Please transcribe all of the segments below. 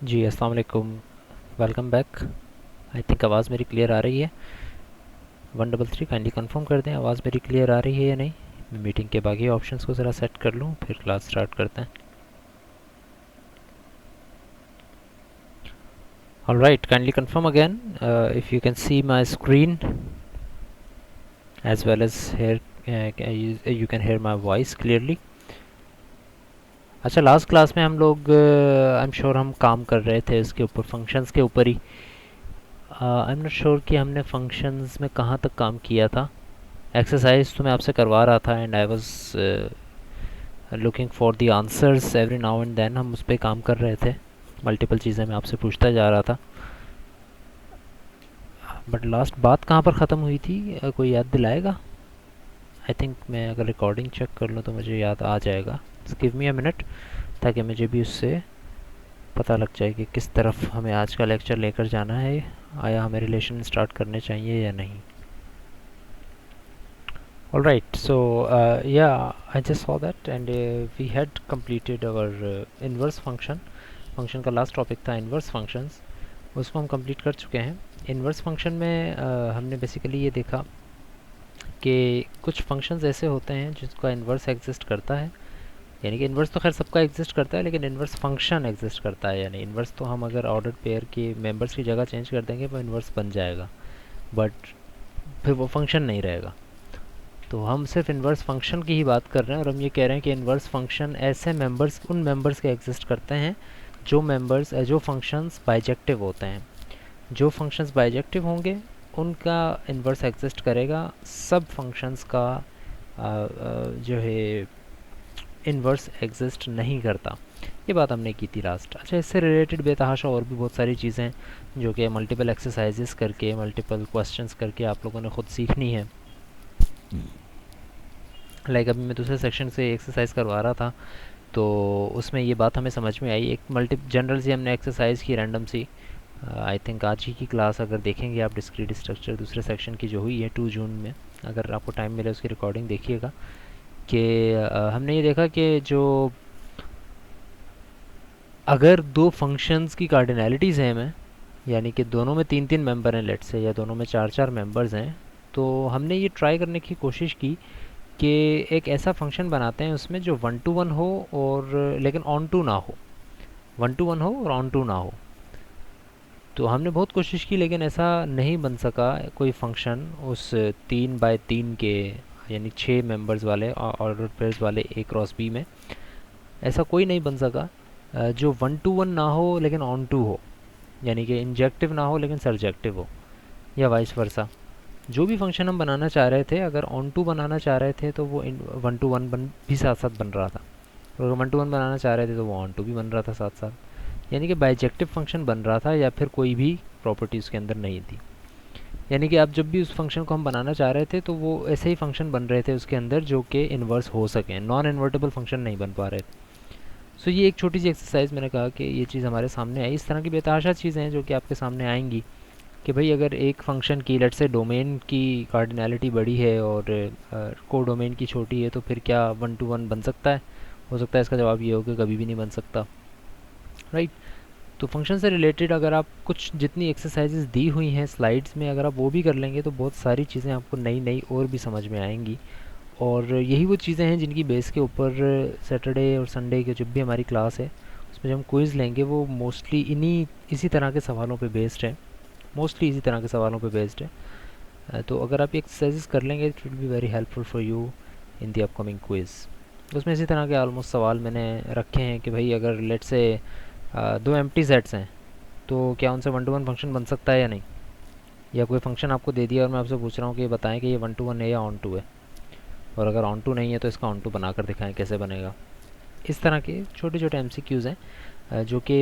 जी अस्सलाम वालेकुम। Welcome back. I think आवाज़ मेरी क्लियर आ रही है। 133 काइंडली कंफर्म कर दें आवाज़ मेरी क्लियर आ रही है या नहीं। मैं मीटिंग के बाकी ऑप्शंस को ज़रा सेट कर लूँ फिर क्लास स्टार्ट करते हैं। Alright, kindly confirm again if you can see my screen as well as hear you can hear my voice clearly. अच्छा, लास्ट क्लास में हम लोग आई एम श्योर हम काम कर रहे थे इसके ऊपर, फंक्शंस के ऊपर ही। आई एम नॉट श्योर कि हमने फंक्शंस में कहाँ तक काम किया था। एक्सरसाइज तो मैं आपसे करवा रहा था and I was looking for the answers every now and then. हम उस पर काम कर रहे थे, मल्टीपल चीज़ें मैं आपसे पूछता जा रहा था। बट लास्ट बात कहाँ पर ख़त्म हुई थी, कोई याद दिलाएगा? आई थिंक मैं अगर रिकॉर्डिंग चेक कर लूँ तो मुझे याद आ जाएगा। गिव मी अ मिनट ताकि मुझे भी उससे पता लग जाए कि किस तरफ हमें आज का लेक्चर लेकर जाना है, आया हमें रिलेशन स्टार्ट करने चाहिए या नहीं। All right, so yeah, I just saw that and we had completed our inverse function. Function का लास्ट टॉपिक था इन्वर्स फंक्शंस, उसको हम कंप्लीट कर चुके हैं। इन्वर्स फंक्शन में हमने बेसिकली ये देखा कि कुछ फंक्शंस ऐसे होते हैं जिसका इन्वर्स एग्जिस्ट करता है। यानी कि इन्वर्स तो खैर सबका एग्जिस्ट करता है, लेकिन इन्वर्स फंक्शन एग्जिस्ट करता है। यानी इन्वर्स तो हम अगर ऑर्डर पेयर के मेंबर्स की जगह चेंज कर देंगे वो इन्वर्स बन जाएगा, बट फिर वो फंक्शन नहीं रहेगा। तो हम सिर्फ इन्वर्स फंक्शन की ही बात कर रहे हैं, और हम ये कह रहे हैं कि इन्वर्स फंक्शन ऐसे मेंबर्स, उन मेंबर्स के एग्जिस्ट करते हैं जो फंक्शंस बाइजेक्टिव होते हैं। जो फंक्शंस बाइजेक्टिव होंगे उनका इन्वर्स एग्जिस्ट करेगा, सब फंक्शंस का जो है इन्वर्स एग्जिस्ट नहीं करता। ये बात हमने की थी लास्ट। अच्छा, इससे रिलेटेड बेतहाशा और भी बहुत सारी चीज़ें जो कि मल्टीपल एक्सरसाइजेस करके, मल्टीपल क्वेश्चंस करके आप लोगों ने खुद सीखनी है। लाइक अभी मैं दूसरे सेक्शन से एक्सरसाइज करवा रहा था, तो उसमें ये बात हमें समझ में आई। एक मल्टी जनरल सी हमने एक्सरसाइज की, रैंडम सी। आई थिंक आज ही की क्लास अगर देखेंगे आप, डिस्क्रीट स्ट्रक्चर दूसरे सेक्शन की जो हुई है 2 जून में, अगर आपको टाइम मिले उसकी रिकॉर्डिंग देखिएगा। कि हमने ये देखा कि जो अगर दो फंक्शंस की कार्डिनैलिटी सेम है, यानी कि दोनों में 3-3 मेंबर हैं लेट से, या दोनों में 4-4 मेंबर्स हैं, तो हमने ये ट्राई करने की कोशिश की कि एक ऐसा फंक्शन बनाते हैं उसमें जो 1 to 1 हो और लेकिन ऑन टू ना हो। 1 to 1 हो और ऑन टू ना हो। तो हमने बहुत कोशिश की लेकिन ऐसा नहीं बन सका कोई फंक्शन उस 3 बाय 3 के, यानी 6 मेंबर्स वाले ऑर्डर पेयर्स वाले ए क्रॉस बी में ऐसा कोई नहीं बन सका जो 1 to 1 ना हो लेकिन ऑन टू हो, यानी कि इंजेक्टिव ना हो लेकिन सरजेक्टिव हो, या वाइस वर्सा। जो भी फंक्शन हम बनाना चाह रहे थे, अगर ऑन टू बनाना चाह रहे थे तो वो 1 to 1 बन भी साथ साथ बन रहा था, और अगर 1 to 1 बनाना चाह रहे थे तो वो ऑन टू भी बन रहा था साथ साथ। यानी कि बाइजेक्टिव फंक्शन बन रहा था, या फिर कोई भी प्रॉपर्टी उसके अंदर नहीं थी। यानी कि आप जब भी उस फंक्शन को हम बनाना चाह रहे थे तो वो ऐसे ही फंक्शन बन रहे थे उसके अंदर जो कि इन्वर्स हो सकें, नॉन इन्वर्टेबल फंक्शन नहीं बन पा रहे थे। सो ये एक छोटी सी एक्सरसाइज, मैंने कहा कि ये चीज़ हमारे सामने आई। इस तरह की बेतहाशा चीज़ें हैं जो कि आपके सामने आएंगी कि भाई अगर एक फंक्शन की लेट से डोमेन की कार्डिनैलिटी बड़ी है और को डोमेन की छोटी है, तो फिर क्या 1 to 1 बन सकता है? हो सकता है इसका जवाब ये हो कि कभी भी नहीं बन सकता, राइट। तो फंक्शन से रिलेटेड अगर आप कुछ जितनी एक्सरसाइजेज दी हुई हैं स्लाइड्स में, अगर आप वो भी कर लेंगे तो बहुत सारी चीज़ें आपको नई नई और भी समझ में आएंगी। और यही वो चीज़ें हैं जिनकी बेस के ऊपर सैटरडे और संडे की जब भी हमारी क्लास है उसमें जब हम क्विज़ लेंगे वो मोस्टली इसी तरह के सवालों पे बेस्ड है, मोस्टली इसी तरह के सवालों पे बेस्ड है। तो अगर आप ये एक्सरसाइजेस कर लेंगे it will be very helpful for you in the upcoming quiz. उसमें इसी तरह के ऑलमोस्ट सवाल मैंने रखे हैं कि भाई अगर लेट से 2 एम्प्टी सेट्स हैं तो क्या उनसे 1 to 1 फंक्शन बन सकता है या नहीं। या कोई फंक्शन आपको दे दिया और मैं आपसे पूछ रहा हूँ कि ये बताएं कि ये 1 to 1 है या ऑन टू है, और अगर ऑन टू नहीं है तो इसका ऑन टू बना कर दिखाएं कैसे बनेगा। इस तरह के छोटे छोटे MCQs हैं जो कि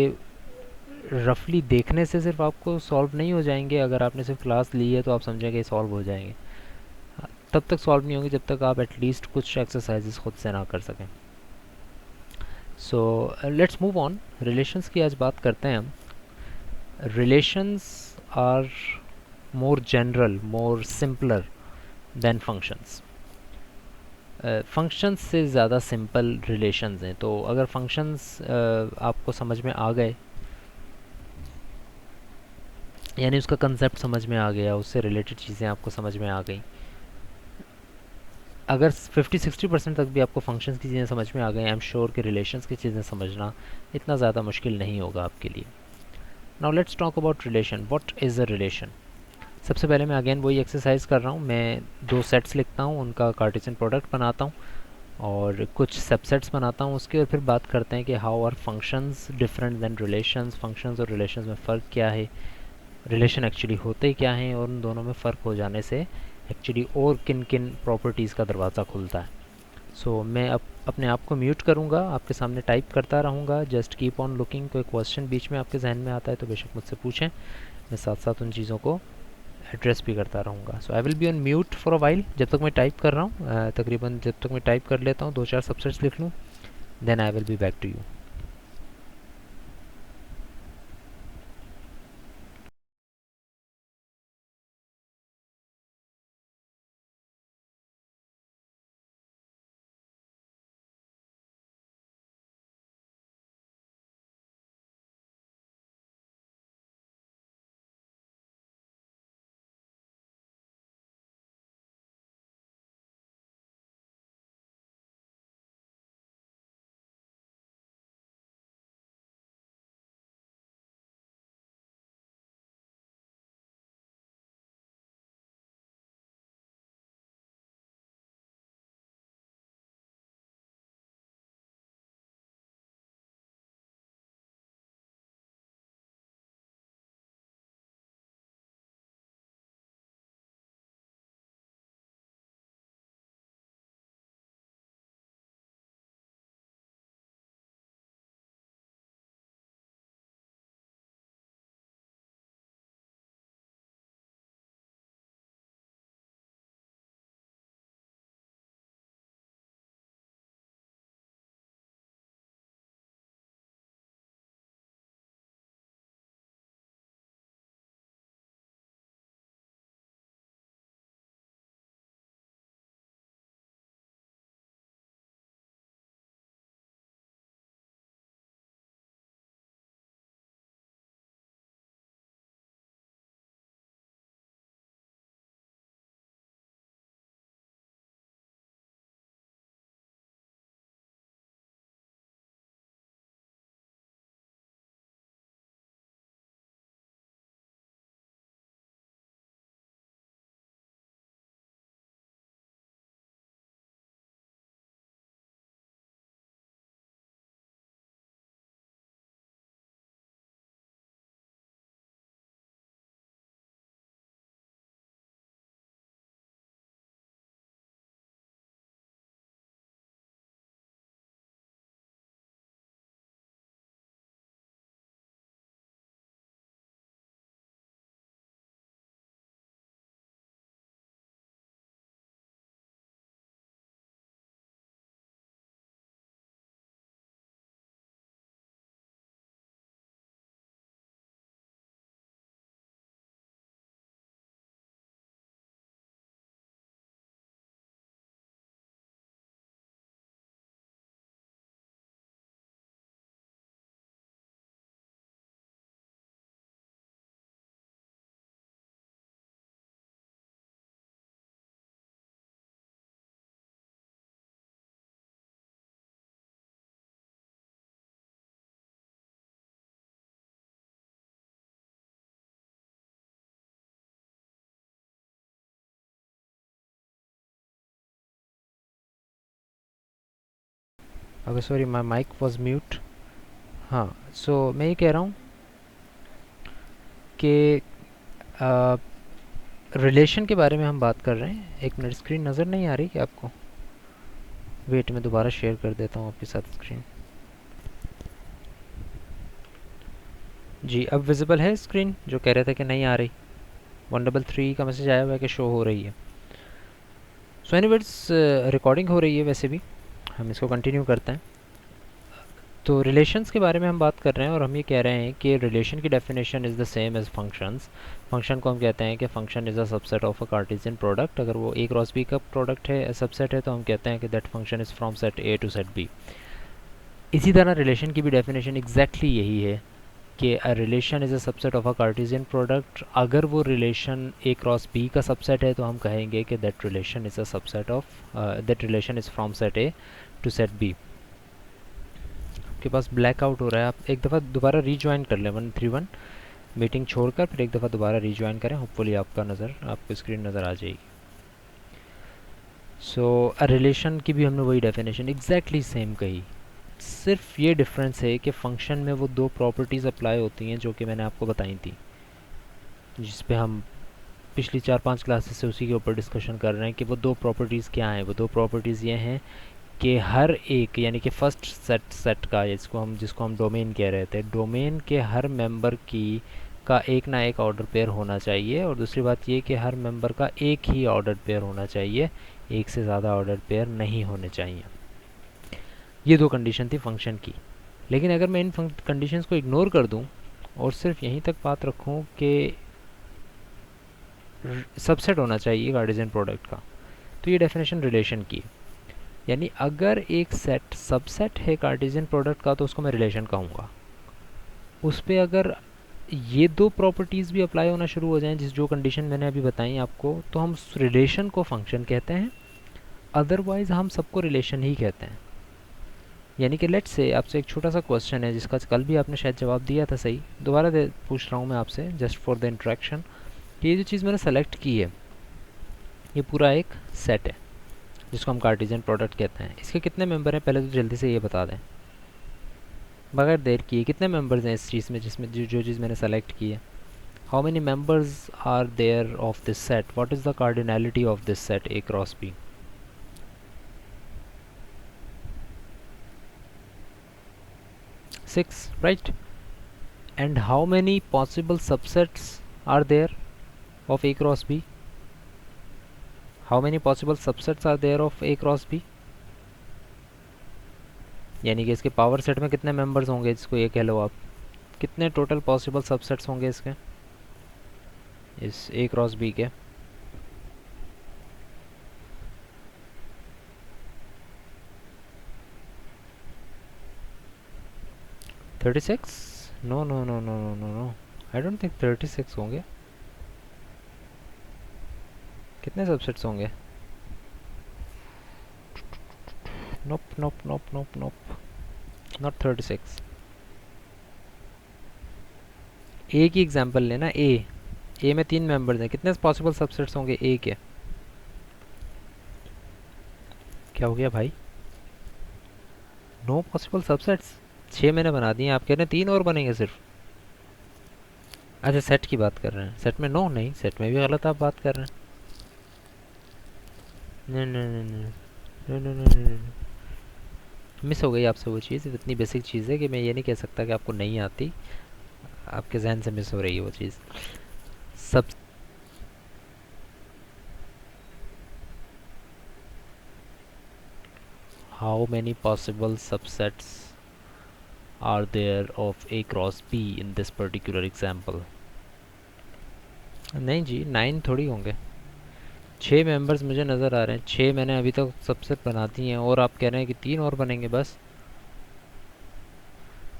रफली देखने से सिर्फ आपको सॉल्व नहीं हो जाएंगे, अगर आपने सिर्फ क्लास ली है तो आप समझेंगे सॉल्व हो जाएंगे, तब तक सॉल्व नहीं होंगे जब तक आप एटलीस्ट कुछ एक्सरसाइजेस खुद से ना कर सकें। So let's move on. Relations की आज बात करते हैं हम। Relations are more general, more simpler than functions. Functions से ज़्यादा सिंपल रिलेशंस हैं। तो अगर फंक्शंस आपको समझ में आ गए यानी उसका कंसेप्ट समझ में आ गया, उससे रिलेटेड चीज़ें आपको समझ में आ गई। अगर 50-60% तक भी आपको फंक्शंस की चीज़ें समझ में आ गई, आई एम श्योर कि रिलेशंस की चीज़ें समझना इतना ज़्यादा मुश्किल नहीं होगा आपके लिए। Now let's talk about relation. What is a relation? सबसे पहले मैं अगेन वही एक्सरसाइज कर रहा हूँ, मैं दो सेट्स लिखता हूँ, उनका कार्टेशियन प्रोडक्ट बनाता हूँ और कुछ सबसेट्स बनाता हूँ उसके, और फिर बात करते हैं कि how are functions different than relations, functions और रिलेशंस में फ़र्क क्या है, रिलेशन एक्चुअली होते क्या हैं, और उन दोनों में फ़र्क हो जाने से एक्चुअली और किन किन प्रॉपर्टीज़ का दरवाज़ा खुलता है। सो मैं अब अपने आप को म्यूट करूँगा, आपके सामने टाइप करता रहूँगा, जस्ट कीप ऑन लुकिंग। कोई क्वेश्चन बीच में आपके जहन में आता है तो बेशक मुझसे पूछें, मैं साथ साथ उन चीज़ों को एड्रेस भी करता रहूँगा। So I will be on mute for a while, जब तक मैं टाइप कर रहा हूँ, तकरीबन जब तक मैं टाइप कर लेता हूँ, दो चार सबसेट्स लिख लूँ, then I will be back to you. Okay, sorry, my mike was mute. हाँ, सो मैं ये कह रहा हूँ कि रिलेशन के बारे में हम बात कर रहे हैं। एक मिनट, स्क्रीन नज़र नहीं आ रही क्या आपको? वेट, मैं दोबारा शेयर कर देता हूँ आपके साथ स्क्रीन। जी, अब विजिबल है स्क्रीन? जो कह रहे थे कि नहीं आ रही, 133 का मैसेज आया हुआ है कि शो हो रही है। सो एनीवेज, रिकॉर्डिंग हो रही है वैसे भी, हम इसको कंटिन्यू करते हैं। तो रिलेशंस के बारे में हम बात कर रहे हैं और हम ये कह रहे हैं कि रिलेशन की definition is the same as functions. Function को हम कहते हैं कि function is a subset of a Cartesian product. अगर वो ए क्रॉस बी का प्रोडक्ट है, सबसेट है, तो हम कहते हैं कि that function is from set A to set B. इसी तरह रिलेशन की भी डेफिनेशन एग्जैक्टली यही है कि a relation is a subset of a Cartesian product, अगर वो रिलेशन ए क्रॉस बी का सबसेट है तो हम कहेंगे कि that relation is a subset of that relation is from set A to set B. आपके पास ब्लैकआउट हो रहा है, आप एक दफ़ा दोबारा रीज्वाइन कर लें 131 मीटिंग छोड़कर, फिर एक दफ़ा दोबारा रीज्वाइन करें, होपफुली आपको स्क्रीन नज़र आ जाएगी। सो अ रिलेशन की भी हमने वही डेफिनेशन एग्जैक्टली सेम कही, सिर्फ ये डिफरेंस है कि फंक्शन में वो दो प्रॉपर्टीज़ अप्लाई होती हैं जो कि मैंने आपको बताई थी, जिस पे हम पिछली 4-5 क्लासेस से उसी के ऊपर डिस्कशन कर रहे हैं कि वो दो प्रॉपर्टीज़ क्या हैं। वो दो प्रॉपर्टीज़ ये हैं कि हर एक, यानी कि फर्स्ट सेट का, जिसको हम डोमेन कह रहे थे, डोमेन के हर मेंबर की का एक ना एक ऑर्डर पेयर होना चाहिए, और दूसरी बात ये कि हर मेंबर का एक ही ऑर्डर पेयर होना चाहिए, एक से ज़्यादा ऑर्डर पेयर नहीं होने चाहिए। ये दो कंडीशन थी फंक्शन की। लेकिन अगर मैं इन कंडीशंस को इग्नोर कर दूं और सिर्फ यहीं तक बात रखूं कि सबसेट होना चाहिए कार्टेशियन प्रोडक्ट का, तो ये डेफिनेशन रिलेशन की, यानी अगर एक सेट सबसेट है कार्टेशियन प्रोडक्ट का तो उसको मैं रिलेशन कहूँगा। उस पर अगर ये दो प्रॉपर्टीज़ भी अप्लाई होना शुरू हो जाएं, जो कंडीशन मैंने अभी बताई आपको, तो हम उस रिलेशन को फंक्शन कहते हैं, अदरवाइज़ हम सबको रिलेशन ही कहते हैं। यानी कि लेट्स से आपसे एक छोटा सा क्वेश्चन है जिसका कल भी आपने शायद जवाब दिया था सही, दोबारा पूछ रहा हूँ मैं आपसे जस्ट फॉर द इंट्रैक्शन, कि ये जो चीज़ मैंने सेलेक्ट की है ये पूरा एक सेट है जिसको हम कार्टेशियन प्रोडक्ट कहते हैं। इसके कितने मेंबर हैं पहले तो जल्दी से ये बता दें, बगैर देर किए कितने मेंबर्स हैं इस चीज़ में, जिसमें जो चीज़ मैंने सेलेक्ट की है। How many members are there of this set, what is the cardinality of this set A cross B. 6, right? And how many possible subsets are there of A cross B? How many possible subsets are there of A cross B? यानी कि इसके power set में कितने members होंगे, जिसको ये कह लो आप, कितने टोटल पॉसिबल सबसेट्स होंगे इसके, इस A क्रॉस B के। Thirty six? No no no no no no no, I don't think 36 होंगे। कितने सबसेट्स होंगे? नोप नोप नोप नोप नोप, नॉट 36। ए की एग्जांपल लेना, ए में 3 मेंबर्स हैं, कितने पॉसिबल सबसेट्स होंगे ए के? क्या हो गया भाई? नो पॉसिबल सबसेट्स, 6 मैंने बना दिए, आप कह रहे हैं 3 और बनेंगे सिर्फ। अच्छा सेट की बात कर रहे हैं, सेट में नो नहीं, सेट में भी गलत आप बात कर रहे हैं। नहीं, मिस हो गई आपसे वो चीज़, इतनी बेसिक चीज़ है कि मैं ये नहीं कह सकता कि आपको नहीं आती, आपके जहन से मिस हो रही है वो चीज़। सब how many possible subsets are there of A cross B in this particular example? नहीं जी 9 थोड़ी होंगे, 6 मेंबर्स मुझे नज़र आ रहे हैं, 6 मैंने अभी तक सबसे बना दी हैं, और आप कह रहे हैं कि 3 और बनेंगे बस।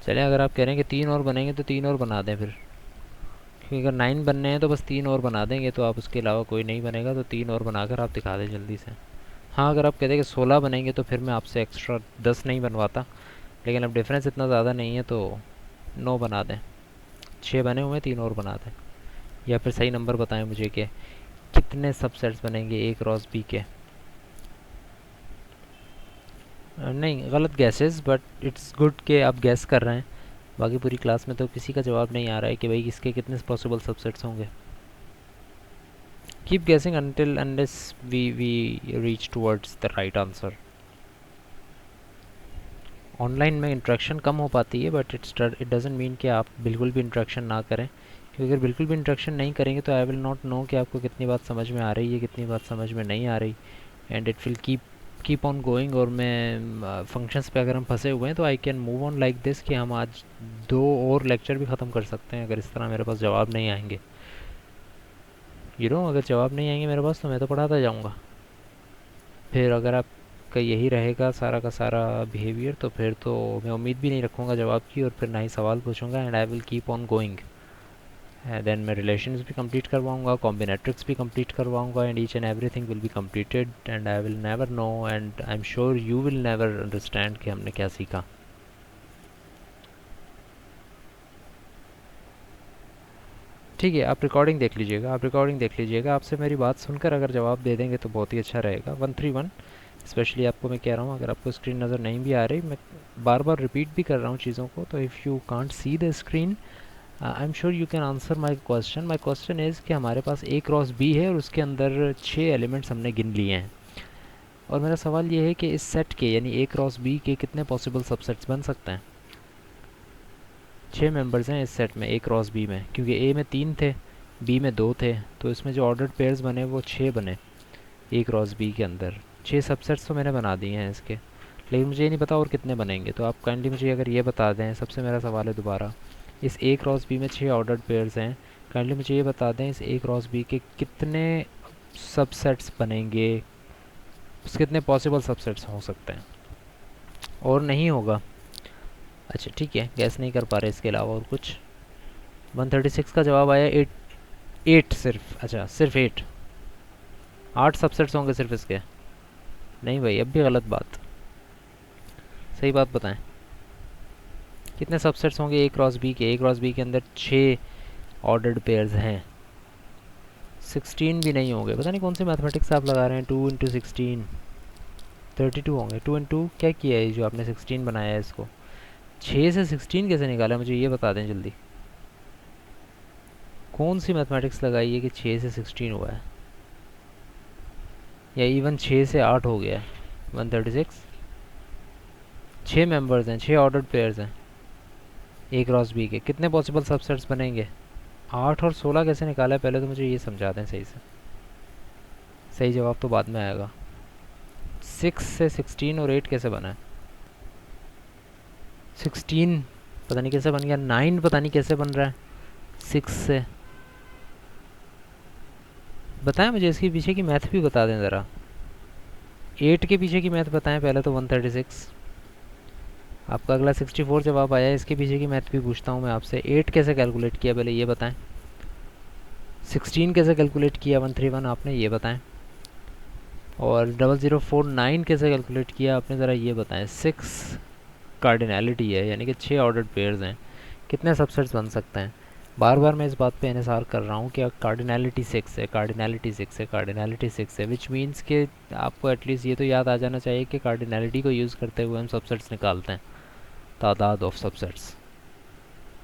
चलें अगर आप कह रहे हैं कि 3 और बनेंगे तो 3 और बना दें फिर, क्योंकि अगर 9 बनने हैं तो बस 3 और बना देंगे, तो आप उसके अलावा कोई नहीं बनेगा, तो 3 और बनाकर आप दिखा दें जल्दी से। हाँ अगर आप कहते हैं कि 16 बनेंगे तो फिर मैं आपसे एक्स्ट्रा 10 नहीं बनवाता, लेकिन अब डिफरेंस इतना ज़्यादा नहीं है तो 9 बना दें, 6 बने हुए 3 और बना दें, या फिर सही नंबर बताएं मुझे कि कितने सबसेट्स बनेंगे ए क्रॉस बी के। नहीं गलत गैसेस, बट इट्स गुड कि आप गैस कर रहे हैं, बाकी पूरी क्लास में तो किसी का जवाब नहीं आ रहा है कि भाई इसके कितने पॉसिबल सबसेट्स होंगे। Keep guessing until unless we reach towards the right answer। Online में इंट्रैक्शन कम हो पाती है, बट इट डजेंट मीन कि आप बिल्कुल भी इंट्रैक्शन ना करें, क्योंकि अगर बिल्कुल भी इंट्रैक्शन नहीं करेंगे तो आई विल नॉट नो कि आपको कितनी बात समझ में आ रही है, कितनी बात समझ में नहीं आ रही, and it will keep on going. और मैं फंक्शंस पे अगर हम फंसे हुए हैं तो I can move on like this, कि हम आज 2 और लेक्चर भी ख़त्म कर सकते हैं अगर इस तरह मेरे पास जवाब नहीं आएंगे। अगर जवाब नहीं आएंगे मेरे पास तो मैं तो पढ़ाता जाऊँगा, फिर अगर आप का यही रहेगा सारा का सारा बिहेवियर, तो फिर तो मैं उम्मीद भी नहीं रखूँगा जवाब की और फिर ना ही सवाल पूछूंगा, and I will keep on going. Then मैं रिलेशंस भी कंप्लीट करवाऊंगा, कॉम्बिनेट्रिक्स भी कंप्लीट करवाऊंगा, and each and everything will be completed, and I will never know and I am sure you will never understand कि हमने क्या सीखा। ठीक है, आप रिकॉर्डिंग देख लीजिएगा, आप रिकॉर्डिंग देख लीजिएगा, आपसे मेरी बात सुनकर अगर जवाब दे देंगे तो बहुत ही अच्छा रहेगा। 131 स्पेशली आपको मैं कह रहा हूँ, अगर आपको स्क्रीन नज़र नहीं भी आ रही, मैं बार बार रिपीट भी कर रहा हूँ चीज़ों को, तो if you can't see the screen I am sure you can answer my question. My question is कि हमारे पास ए क्रॉस बी है और उसके अंदर 6 एलिमेंट्स हमने गिन लिए हैं, और मेरा सवाल ये है कि इस सेट के यानी ए क्रॉस बी के कितने पॉसिबल सबसेट्स बन सकते हैं। 6 मेंबर्स हैं इस सेट में ए क्रॉस बी में, क्योंकि ए में 3 थे, बी में 2 थे, तो इसमें जो ऑर्डर्ड पेयर्स बने वो 6 बने ए क्रॉस बी के अंदर। 6 सबसेट्स तो मैंने बना दिए हैं इसके, लेकिन मुझे ये नहीं पता और कितने बनेंगे, तो आप काइंडली मुझे अगर ये बता दें। सबसे मेरा सवाल है दोबारा, इस ए क्रॉस बी में 6 ऑर्डर्ड पेयर्स हैं, काइंडली मुझे ये बता दें इस ए क्रॉस बी के कितने सबसेट्स बनेंगे, कितने पॉसिबल सबसेट्स हो सकते हैं, और नहीं होगा। अच्छा ठीक है, गैस नहीं कर पा रहे इसके अलावा और कुछ। 136 का जवाब आया 8, 8 सिर्फ, अच्छा सिर्फ 8, 8 सबसेट्स होंगे सिर्फ इसके। नहीं भाई, अब भी गलत बात, सही बात बताएं, कितने सबसेट्स होंगे ए क्रॉस बी के। ए क्रॉस बी के अंदर 6 ऑर्डर्ड पेयर्स हैं, 16 भी नहीं होंगे, पता नहीं कौन से मैथमेटिक्स आप लगा रहे हैं। 2 इंटू 16 32 होंगे। 2 इंटू क्या किया है जो आपने 16 बनाया है इसको, 6 से 16 कैसे निकाला, मुझे ये बता दें जल्दी। कौन सी मैथमेटिक्स लगाई है कि 6 से 16 हुआ है, या इवन 6 से 8 हो गया है। 136 6 मेंबर्स हैं, 6 ऑर्डर्ड पेयर्स हैं ए क्रॉस बी के, कितने पॉसिबल सबसेट्स बनेंगे। 8 और 16 कैसे निकाला है, पहले तो मुझे ये समझा दें सही से, सही जवाब तो बाद में आएगा। 6 से 16 और 8 कैसे बना है। 16 पता नहीं कैसे बन गया, 9 पता नहीं कैसे बन रहा है 6 से। बताएं मुझे इसके पीछे की मैथ भी बता दें ज़रा, 8 के पीछे की मैथ बताएं पहले तो। 136 आपका अगला 64 जवाब आया है, इसके पीछे की मैथ भी पूछता हूँ मैं आपसे। 8 कैसे कैलकुलेट किया पहले ये बताएं, 16 कैसे कैलकुलेट किया 131 आपने ये बताएं, और 0049 कैसे कैलकुलेट किया आपने ज़रा ये बताएं। 6 कार्डिनैलिटी है, यानी कि 6 ऑर्डर्ड पेयर्स हैं, कितने सबसेट्स बन सकते हैं। बार बार मैं इस बात पे इन्हिसार कर रहा हूँ कि कार्डिनैलिटी 6 है, कार्डिनैलिटी 6 है, कार्डिनैलिटी 6 है, विच मीन्स कि आपको एटलीस्ट ये तो याद आ जाना चाहिए कि कार्डिनैलिटी को यूज़ करते हुए हम सबसेट्स निकालते हैं, तादाद ऑफ सबसेट्स।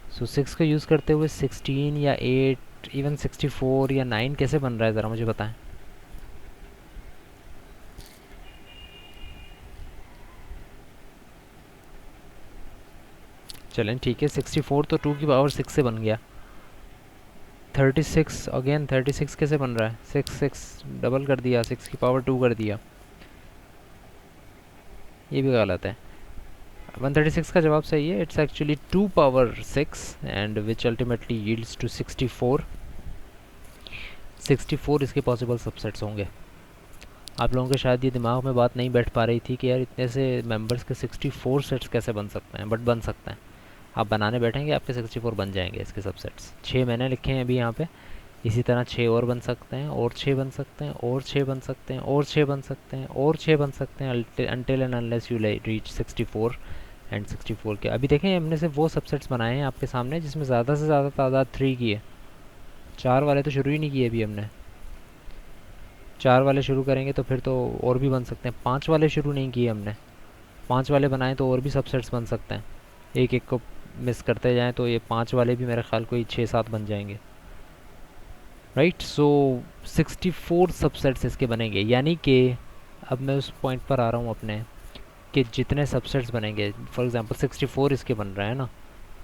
सो 6 को यूज़ करते हुए 16 या 8 इवन 64 या 9 कैसे बन रहा है, ज़रा मुझे बताएं। चलें ठीक है, 64 तो 2 की पावर 6 से बन गया। 36 अगेन 36 कैसे बन रहा है, 6 डबल कर दिया, 6 की पावर 2 कर दिया, ये भी गलत है। 136 का जवाब सही है, it's actually 2 power 6 and which ultimately yields to 64। 64 इसके पॉसिबल सबसेट्स होंगे। आप लोगों के शायद ये दिमाग में बात नहीं बैठ पा रही थी कि यार इतने से मेंबर्स के 64 सेट्स कैसे बन सकते हैं, बट बन सकते हैं। आप बनाने बैठेंगे आपके 64 बन जाएंगे इसके सबसेट्स। 6 मैंने लिखे हैं अभी यहाँ पे, इसी तरह 6 और बन सकते हैं, और 6 बन सकते हैं, और 6 बन सकते हैं, और 6 बन सकते हैं, और 6 बन सकते हैं, until and unless you reach 64 and 64 के। अभी देखें हमने सिर्फ वो सबसेट्स बनाए हैं आपके सामने जिसमें ज़्यादा से ज़्यादा तादाद 3 की है। 4 वाले तो शुरू ही नहीं किए अभी हमने, 4 वाले शुरू करेंगे तो फिर तो और भी बन सकते हैं। 5 वाले शुरू नहीं किए हमने, 5 वाले बनाए तो और भी सबसेट्स बन सकते हैं। एक एक को मिस करते जाएं तो ये 5 वाले भी मेरे ख्याल कोई 6-7 बन जाएंगे, राइट। सो 64 सबसेट्स इसके बनेंगे, यानी कि अब मैं उस पॉइंट पर आ रहा हूँ अपने कि जितने सबसेट्स बनेंगे, फॉर एग्जांपल 64 इसके बन रहा है ना,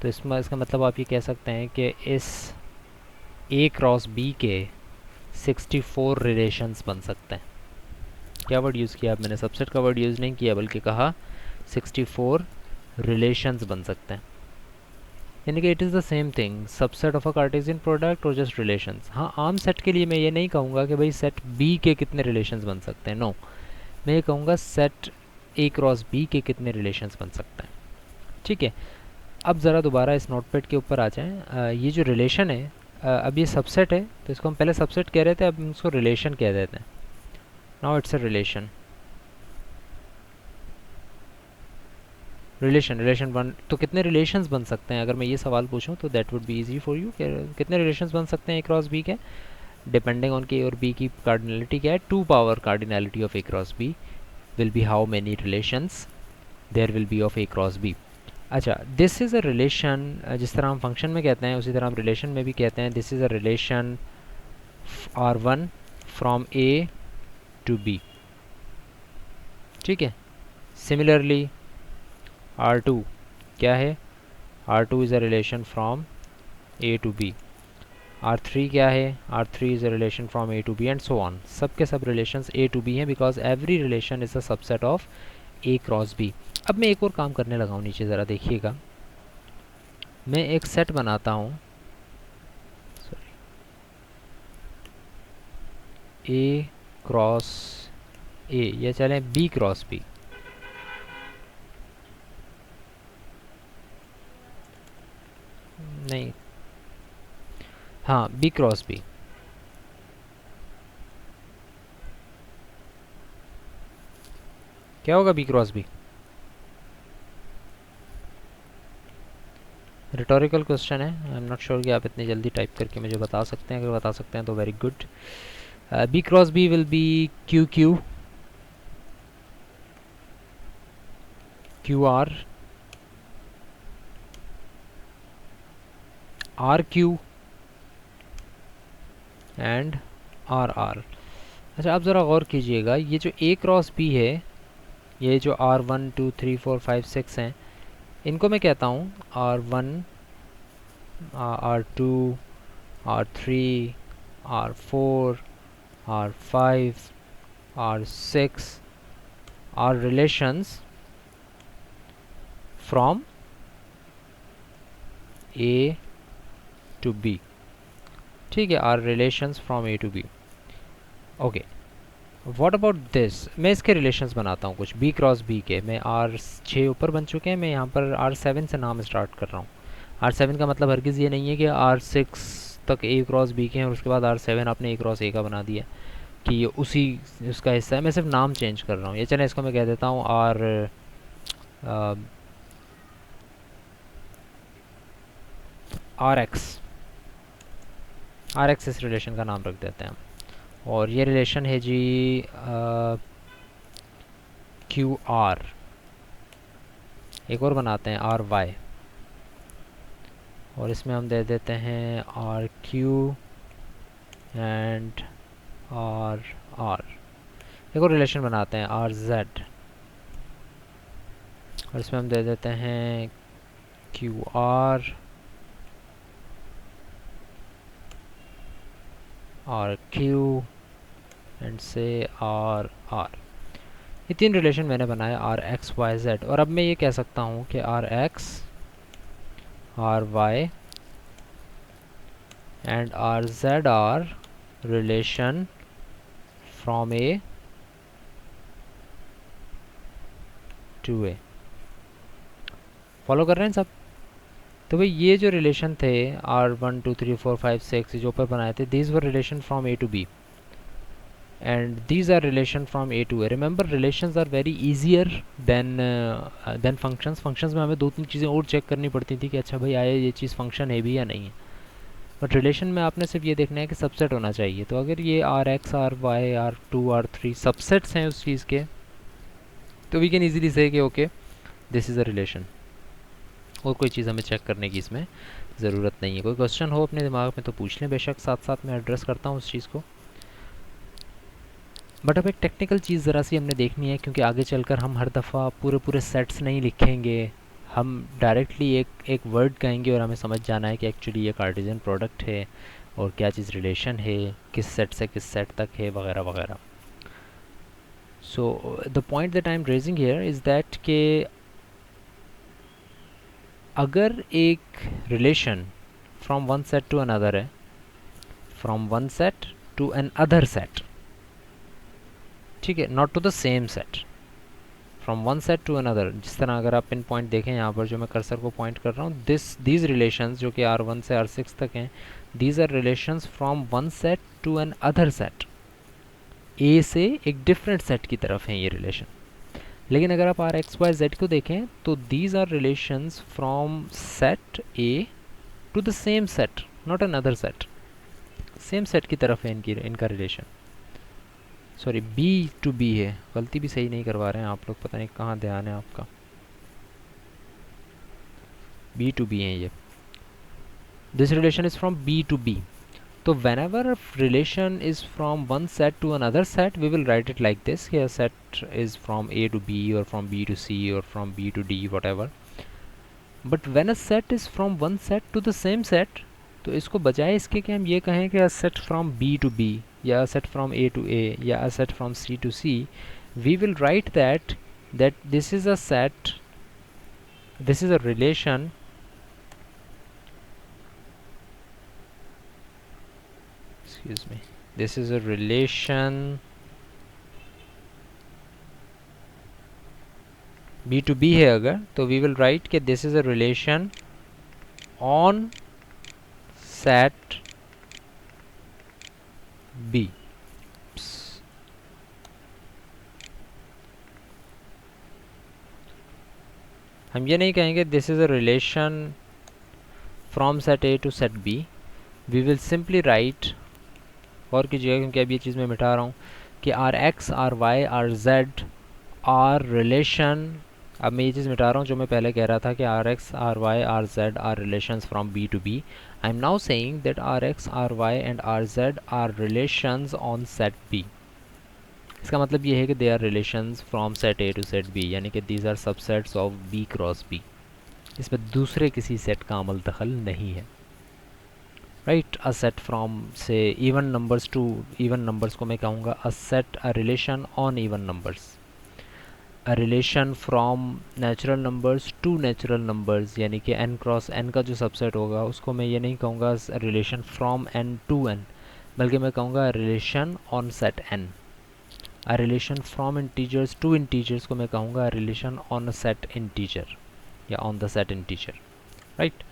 तो इसमें इसका मतलब आप ये कह सकते हैं कि इस ए क्रॉस बी के 64 रिलेशंस बन सकते हैं। क्या वर्ड यूज़ किया अब मैंने, सबसेट का वर्ड यूज़ नहीं किया बल्कि कहा 64 रिलेशंस बन सकते हैं, यानी कि it is the same thing, subset of a Cartesian product और जस्ट रिलेशंस। हाँ, आम सेट के लिए मैं ये नहीं कहूँगा कि भाई सेट बी के कितने रिलेशंस बन सकते हैं, नो। मैं ये कहूँगा सेट ए क्रॉस बी के कितने रिलेशंस बन सकते हैं। ठीक है, अब ज़रा दोबारा इस नोटपैड के ऊपर आ जाएं। ये जो रिलेशन है, अब ये सबसेट है, तो इसको हम पहले सबसेट कह रहे थे, अब हम इसको रिलेशन कह देते हैं। Now it's a relation. Relation one, तो कितने रिलेशंस बन सकते हैं अगर मैं ये सवाल पूछूं तो that would be easy for you. कितने रिलेशंस बन सकते हैं ए क्रॉस बी के, डिपेंडिंग ऑन के और बी की कार्डिनलिटी क्या है। 2 power cardinality of A cross B will be how many relations there will be of A cross B. अच्छा, दिस इज़ अ रिलेशन, जिस तरह हम फंक्शन में कहते हैं उसी तरह हम रिलेशन में भी कहते हैं। This is a relation R1 from A to B. ठीक है, सिमिलरली R2 क्या है, R2 is a relation from A to B. R3 क्या है, R3 is a relation from A to B and so on. सब के सब relations A to B हैं because every relation is a subset of A cross B. अब मैं एक और काम करने लगा हूँ, नीचे ज़रा देखिएगा। मैं एक सेट बनाता हूँ, ए क्रॉस ए, या चलें बी क्रॉस बी। नहीं, हाँ, बी क्रॉस बी। क्या होगा B cross B? Rhetorical question है, आई एम नॉट श्योर कि आप इतनी जल्दी टाइप करके मुझे बता सकते हैं। अगर बता सकते हैं तो very good. B cross B will be Q Q, Q R, R Q and R R. अच्छा, आप ज़रा गौर कीजिएगा, ये जो ए क्रॉस बी है, ये जो R1 2 3 4 5 6 हैं, इनको मैं कहता हूँ R1, R2, R3, R4, R5, R6 are relations from A to B। ठीक है, R relations from A to B. Okay, what about this? मैं इसके रिलेशंस बनाता हूँ कुछ बी क्रॉस बी के। मैं R6 ऊपर बन चुके हैं, मैं यहाँ पर R7 से नाम स्टार्ट कर रहा हूँ। R7 का मतलब हरगिज़ ये नहीं है कि R6 तक ए क्रॉस बी के हैं और उसके बाद R7 आपने ए क्रॉस ए का बना दिया कि ये उसी उसका हिस्सा है। मैं सिर्फ नाम चेंज कर रहा हूँ। ये चलें, इसको मैं कह देता हूँ आर एक्स इस रिलेशन का नाम रख देते हैं। और ये रिलेशन है जी क्यू आर। एक और बनाते हैं आर वाई, और इसमें हम दे देते हैं R Q and R R. एक और रिलेशन बनाते हैं आर जेड, और इसमें हम दे देते हैं Q R, R Q and से आर आर। ये 3 रिलेशन मैंने बनाए आर एक्स वाई जेड। और अब मैं ये कह सकता हूँ कि R X, R Y and R Z are relation from A to A. Follow कर रहे हैं सब? तो भाई ये जो रिलेशन थे R1 2 3 4 5 6 जो ऊपर बनाए थे, these were relation from A to B and these are relation from A to A. Remember, relations are very easier than functions. functions में हमें 2-3 चीज़ें और चेक करनी पड़ती थी कि अच्छा भाई आया ये चीज़ फंक्शन है भी या नहीं है, बट रिलेशन में आपने सिर्फ ये देखना है कि सबसेट होना चाहिए। तो अगर ये R X, R Y, R2, R3 subsets हैं उस चीज़ के, तो वी कैन ईजिली से कि okay this is a relation. और कोई चीज़ हमें चेक करने की इसमें ज़रूरत नहीं है। कोई क्वेश्चन हो अपने दिमाग में तो पूछ लें बेशक, साथ साथ मैं एड्रेस करता हूँ उस चीज़ को। बट अब एक टेक्निकल चीज़ ज़रा सी हमने देखनी है, क्योंकि आगे चलकर हम हर दफ़ा पूरे सेट्स नहीं लिखेंगे। हम डायरेक्टली एक वर्ड कहेंगे और हमें समझ जाना है कि एक्चुअली ये कार्टेशियन प्रोडक्ट है और क्या चीज़ रिलेशन है, किस सेट से किस सेट तक है, वगैरह वगैरह। So the point that I am raising here is that के अगर एक relation from one set to another है, from one set to another set, ठीक है, not to the same set, from one set to another. जिस तरह अगर आप पिन पॉइंट देखें यहाँ पर जो मैं कर्सर को पॉइंट कर रहा हूँ, दीज रिलेशंस जो कि R1 से R6 तक हैं, these are relations from one set to another set. A से एक डिफरेंट सेट की तरफ हैं ये रिलेशन। लेकिन अगर आप R(x,y,z) को देखें तो these are relations from set A to the same set, not another set. Same set की तरफ है इनका रिलेशन। सॉरी, बी टू बी है, गलती भी सही नहीं करवा रहे हैं आप लोग, पता नहीं कहाँ ध्यान है आपका। बी टू बी है ये, this relation is from B to B. तो whenever a relation is from one set to another set, we will write it like this: here set is from A to B, or from B to C, or from B to D, whatever. But when a set is from one set to the same set, तो इसको बजाय इसके कि हम ये कहें कि a set from B to B, या a set from A to A, या a set from C to C, we will write that this is a set, this is a relation excuse me, this is a relation B to B है अगर, तो we will write कि this is a relation on set B. हम ये नहीं कहेंगे this is a relation from set A to set B. We will simply write, और कीजिएगा क्योंकि अब ये चीज़ मैं मिटा रहा हूँ, कि R(x), R(y), R(z) are relation. अब मैं ये चीज़ मिटा रहा हूँ जो मैं पहले कह रहा था कि R(x), R(y), R(z) are relations from B to B. I am now saying that R(x), R(y) and R(z) are relations on set B. इसका मतलब ये है कि they are relations from set A to set B, यानी कि these are subsets of B cross B. इसमें दूसरे किसी सेट का अमल दखल नहीं है, राइट. अ सेट फ्रॉम से even numbers to even numbers को मैं कहूँगा a set, a relation on even numbers. A relation from natural numbers to natural numbers, यानी कि n क्रॉस n का जो सबसेट होगा उसको मैं ये नहीं कहूँगा relation from n to n, बल्कि मैं कहूँगा relation on set n. A relation from integers to integers को मैं कहूँगा relation on a set integer, या on the set integer, right.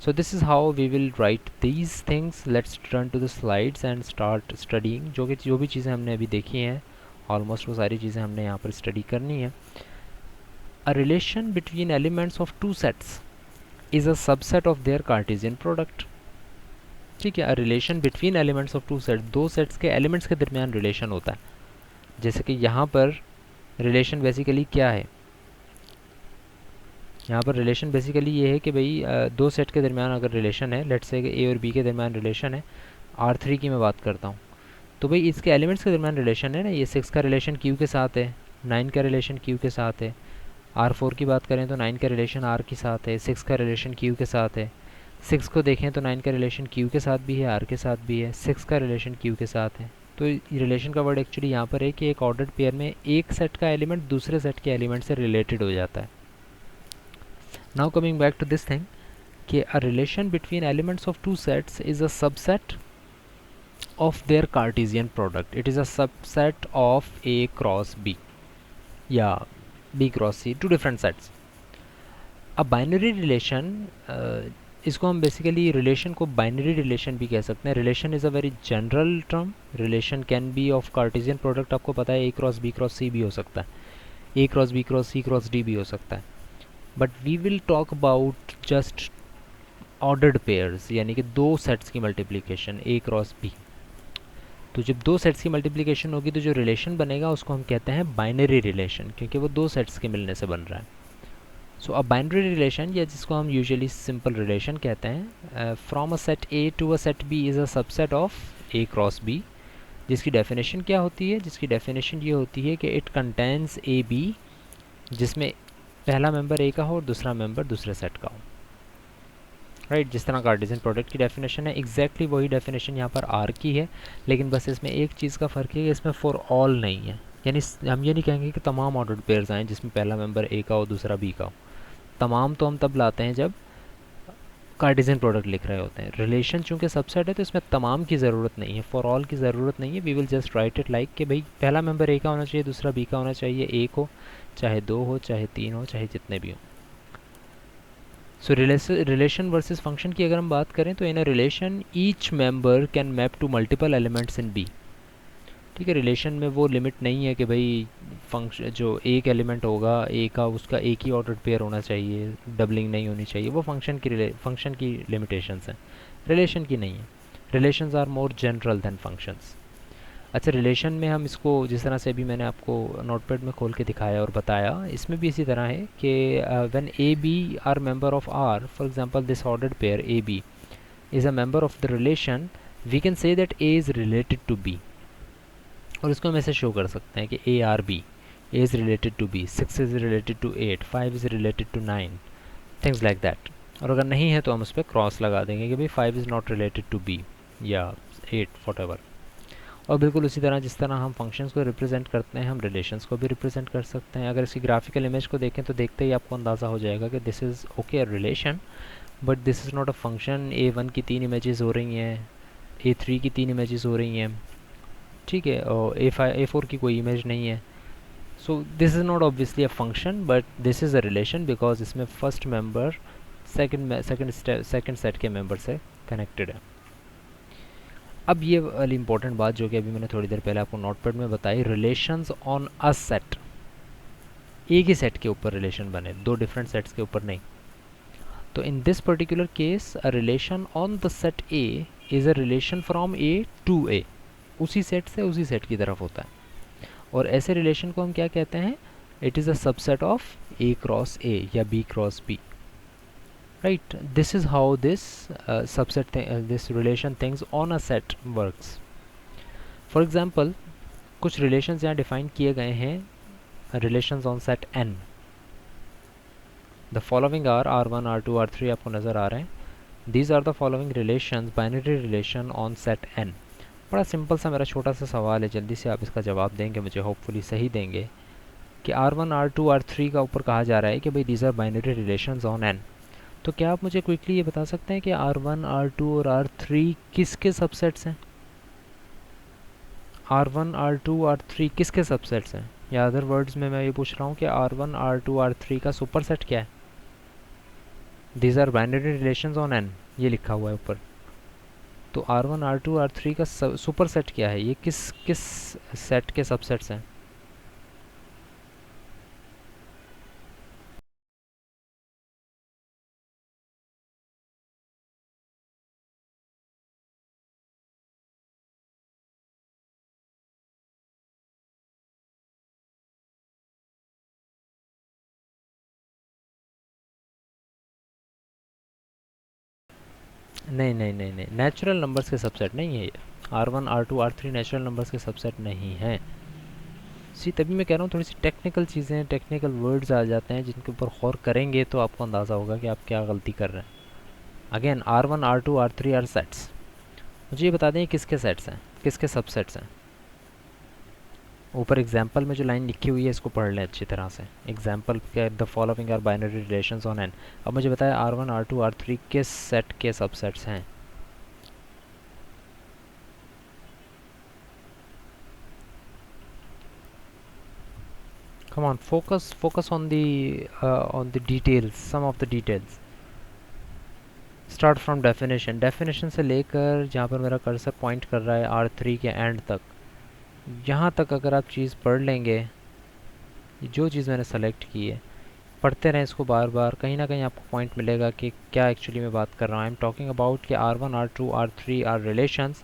So this is how we will write these things. Let's turn to the slides and start studying. जो भी चीज़ें हमने अभी देखी हैं, ऑलमोस्ट वो सारी चीज़ें हमने यहाँ पर स्टडी करनी है. A relation between elements of two sets is a subset of their Cartesian product. ठीक है, a relation between elements of two sets, दो सेट्स के एलिमेंट्स के दरमियान रिलेशन होता है. जैसे कि यहाँ पर रिलेशन बेसिकली क्या है, यहाँ पर रिलेशन बेसिकली ये है कि भाई दो सेट के दरमियान अगर रिलेशन है, लेट्स से ए और बी के दरमियान रिलेशन है, R3 की मैं बात करता हूँ, तो भाई इसके एलिमेंट्स के दरमियान रिलेशन है ना. ये 6 का रिलेशन Q के साथ है, 9 का रिलेशन Q के साथ है. R4 की बात करें तो 9 का रिलेशन R के साथ है, 6 का रिलेशन Q के साथ है. 6 को देखें तो 9 का रिलेशन Q के साथ भी है, R के साथ भी है, 6 का रिलेशन Q के साथ है. तो रिलेशन का वर्ड एक्चुअली यहाँ पर है कि एक ऑर्डर्ड पेयर में एक सेट का एलिमेंट दूसरे सेट के एलिमेंट से रिलेटेड हो जाता है. Now coming back to this thing, कि a relation between elements of two sets is a subset of their Cartesian product. It is a subset of A cross B, या B cross C, two different sets. A binary relation, इसको हम basically relation को binary relation भी कह सकते हैं. Relation is a very general term. Relation can be of Cartesian product, आपको पता है A cross B cross C भी हो सकता है, A cross B cross C cross D भी हो सकता है. But we will talk about just ordered pairs, यानी कि दो सेट्स की मल्टीप्लिकेशन A क्रॉस B. तो जब दो सेट्स की मल्टीप्लिकेशन होगी तो जो रिलेशन बनेगा उसको हम कहते हैं बाइनरी रिलेशन, क्योंकि वो दो सेट्स के मिलने से बन रहा है. सो अ बाइनरी रिलेशन, या जिसको हम यूजुअली सिंपल रिलेशन कहते हैं, from a set A to a set B is a subset of A cross B. जिसकी डेफिनेशन क्या होती है, जिसकी डेफिनेशन ये होती है कि इट कंटेन्स A B, जिसमें पहला मेंबर A का हो और दूसरा मेंबर दूसरे सेट का हो, राइट. जिस तरह कार्टेशियन प्रोडक्ट की डेफिनेशन है, एग्जैक्टली वही डेफिनेशन यहाँ पर R की है, लेकिन बस इसमें एक चीज़ का फ़र्क है कि इसमें फॉर ऑल नहीं है. यानी हम ये नहीं कहेंगे कि तमाम ऑर्डर्ड पेयर्स आएँ जिसमें पहला मेंबर A का हो दूसरा B का हो. तमाम तो हम तब लाते हैं जब कार्टेशियन प्रोडक्ट लिख रहे होते हैं। रिलेशन चूँकि सबसेट है तो इसमें तमाम की ज़रूरत नहीं है, फॉर ऑल की ज़रूरत नहीं है। We will just write it like कि भाई पहला मेंबर ए का होना चाहिए, दूसरा बी का होना चाहिए, एक हो चाहे दो हो चाहे तीन हो चाहे जितने भी हो। सो रिलेशन वर्सेस फंक्शन की अगर हम बात करें तो in a relation each member can map to multiple elements in B. ठीक है, रिलेशन में वो लिमिट नहीं है कि भाई फंक्शन जो एक एलिमेंट होगा ए का उसका एक ही ऑर्डर पेयर होना चाहिए, डबलिंग नहीं होनी चाहिए, वो फंक्शन की लिमिटेशंस हैं, रिलेशन की नहीं है। Relations are more general than functions. अच्छा, रिलेशन में हम इसको जिस तरह से अभी मैंने आपको नोटपैड में खोल के दिखाया और बताया, इसमें भी इसी तरह है कि when A B are member of R, for example this ordered pair A B is a member of the relation, we can say that A is related to B. और इसको हम ऐसे शो कर सकते हैं कि A R B, A is related to B, 6 is related to 8, 5 is related to 9, things like that. और अगर नहीं है तो हम उस पर क्रॉस लगा देंगे कि भाई 5 is not related to B या 8 वॉट। और बिल्कुल उसी तरह जिस तरह हम फंक्शंस को रिप्रेजेंट करते हैं हम रिलेशंस को भी रिप्रेजेंट कर सकते हैं। अगर इसकी ग्राफिकल इमेज को देखें तो देखते ही आपको अंदाज़ा हो जाएगा कि this is okay relation but this is not a function. A1 की 3 इमेजेस हो रही हैं, A3 की 3 इमेजेस हो रही हैं, ठीक है, और A4 की कोई इमेज नहीं है। So this is not obviously a function but this is a relation because इसमें फर्स्ट मेंबर सेकंड सेट के मेंबर से कनेक्टेड है। अब ये वाली इंपॉर्टेंट बात जो कि अभी मैंने थोड़ी देर पहले आपको नोटपैड में बताई, रिलेशंस ऑन अ सेट, एक ही सेट के ऊपर रिलेशन बने, दो डिफरेंट सेट्स के ऊपर नहीं। तो in this particular case a relation on the set A is a relation from A to A, उसी सेट से उसी सेट की तरफ होता है। और ऐसे रिलेशन को हम क्या कहते हैं, it is a subset of A cross A या B cross B। Right, this is how this this relation things on a set works. For example, कुछ रिलेशंस यहाँ डिफाइन किए गए हैं, relations on set n। The following are R1 R2 R3 आपको नज़र आ रहे हैं। These are the following relations, binary relation on set n। बड़ा सिंपल सा मेरा छोटा सा सवाल है, जल्दी से आप इसका जवाब देंगे मुझे, होपफुली सही देंगे, कि R1 R2 R3 का ऊपर कहा जा रहा है कि भाई these are binary relations on n। तो क्या आप मुझे क्विकली ये बता सकते हैं कि R1 R2 और R3 किसके सबसेट्स हैं? R1 R2 R3 किसके सबसेट्स हैं? या अदर वर्ड्स में मैं ये पूछ रहा हूँ कि R1 R2 R3 का सुपरसेट क्या है? These are binary relations on n, ये लिखा हुआ है ऊपर। तो R1 R2 R3 का सुपरसेट क्या है? ये किस किस सेट के सबसेट्स हैं? नहीं नहीं नहीं नहीं, नेचुरल नंबर्स के सबसेट नहीं है ये। R1 R2 R3 natural numbers के सबसेट नहीं हैं। सी तभी मैं कह रहा हूँ थोड़ी सी टेक्निकल चीज़ें, टेक्निकल वर्ड्स आ जाते हैं जिनके ऊपर गौर करेंगे तो आपको अंदाज़ा होगा कि आप क्या गलती कर रहे हैं। Again R1 R2 R3 are sets. मुझे ये बता दें किसके सेट्स हैं, किसके सबसेट्स हैं। ऊपर एग्जाम्पल में जो लाइन लिखी हुई है इसको पढ़ लें अच्छी तरह से। एग्जाम्पल के the following are binary relations on n। अब मुझे बताया R1 R2 R3 किस सेट के सबसेट्स हैं। Come on, focus on the details, some of the details. Start from definition, definition से लेकर जहाँ पर मेरा कर्सर पॉइंट कर रहा है R3 के एंड तक, यहाँ तक अगर आप चीज़ पढ़ लेंगे, जो चीज़ मैंने सेलेक्ट की है पढ़ते रहें इसको बार बार, कहीं ना कहीं आपको पॉइंट मिलेगा कि क्या एक्चुअली मैं बात कर रहा हूँ। आई एम टॉकिंग अबाउट कि R1 R2 R3 are relations,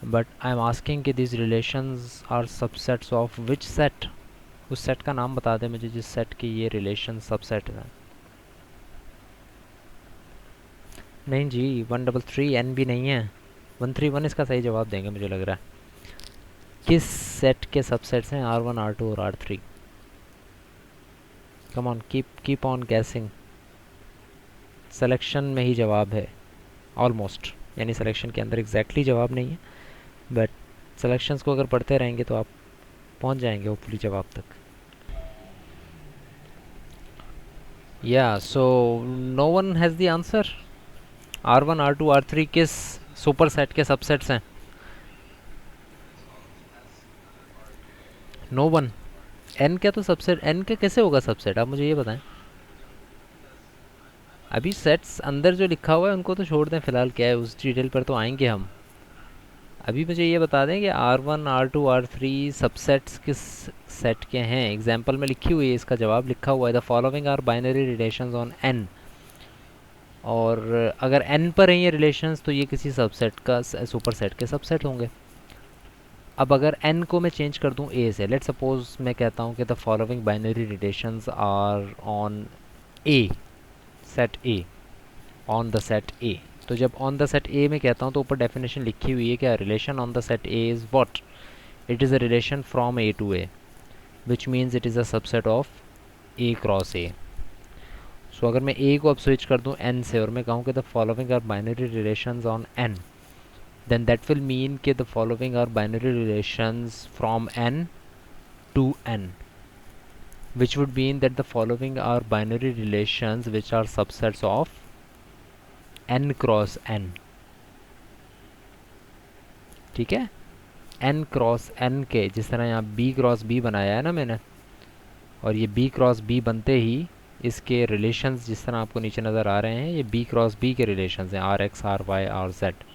but I am asking कि this relations are subsets of which set. उस सेट का नाम बता दें मुझे जिस सेट की ये रिलेशन सबसेट है। नहीं जी, 133 n भी नहीं है, 131 इसका सही जवाब देंगे मुझे लग रहा है। किस सेट के सबसेट्स हैं R1 R2 और R3? Come on, keep on guessing. Selection में ही जवाब है ऑलमोस्ट, यानी सिलेक्शन के अंदर एग्जैक्टली जवाब नहीं है, बट सिलेक्शंस को अगर पढ़ते रहेंगे तो आप पहुंच जाएंगे होपफुली जवाब तक। या so no one has the answer. R1 R2 R3 किस सुपर सेट के सबसेट्स हैं? No one. एन का तो सबसेट, एन का कैसे होगा सबसेट, आप मुझे ये बताएं। अभी सेट्स अंदर जो लिखा हुआ है उनको तो छोड़ दें फिलहाल, क्या है उस डिटेल पर तो आएंगे हम। अभी मुझे ये बता दें कि R1 R2 R3 सबसेट्स किस सेट के हैं। एग्जाम्पल में लिखी हुई है, इसका जवाब लिखा हुआ है, the following are binary relations on N. और अगर एन पर हैं ये रिलेशंस तो ये किसी सबसेट का सुपर सेट के सबसेट होंगे। अब अगर एन को मैं चेंज कर दूं ए से, लेट सपोज मैं कहता हूं कि the following binary relations are on A, set A, on the set A. तो जब ऑन द सेट ए में कहता हूँ तो ऊपर डेफिनेशन लिखी हुई है क्या, relation on the set A is what, it is a relation from A to A, which means it is a subset of A cross A. So अगर मैं ए को अब स्विच कर दूँ एन से और मैं कहूँ कि the following are binary relations on N, then that will mean कि the following are binary relations from n to n, which would mean that the following are binary relations which are subsets of n cross n। ठीक है, n cross n के, जिस तरह यहाँ b cross b बनाया है ना मैंने, और ये b क्रॉस b बनते ही इसके रिलेशंस जिस तरह आपको नीचे नज़र आ रहे हैं, ये b क्रॉस b के रिलेशंस हैं, R X R Y R Z.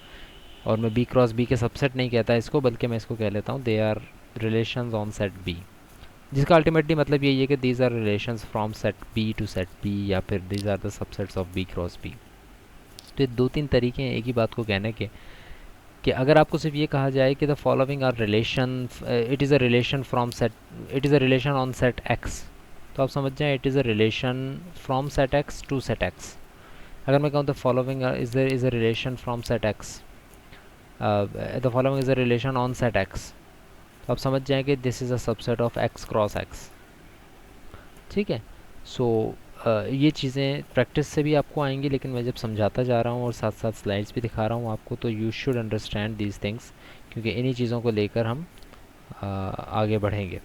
और मैं बी क्रॉस बी के सबसेट नहीं कहता इसको, बल्कि मैं इसको कह लेता हूँ they are relations on set B, जिसका अल्टीमेटली मतलब यही है कि these are relations from set B to set B, या फिर these are the subsets of B cross B. तो ये दो तीन तरीके हैं एक ही बात को कहने के, कि अगर आपको सिर्फ ये कहा जाए कि the following are relation, it is a relation from set, it is a relation on set X, तो आप समझ जाएं it is a relation from set X to set X. अगर मैं कहूँ the following is a relation from set X, the following is a relation on set X, तो आप समझ जाएंगे this is a subset of X cross X. ठीक है, सो ये चीज़ें प्रैक्टिस से भी आपको आएंगी, लेकिन मैं जब समझाता जा रहा हूँ और साथ साथ स्लाइड्स भी दिखा रहा हूँ आपको, तो you should understand these things, क्योंकि इन्हीं चीज़ों को लेकर हम आगे बढ़ेंगे।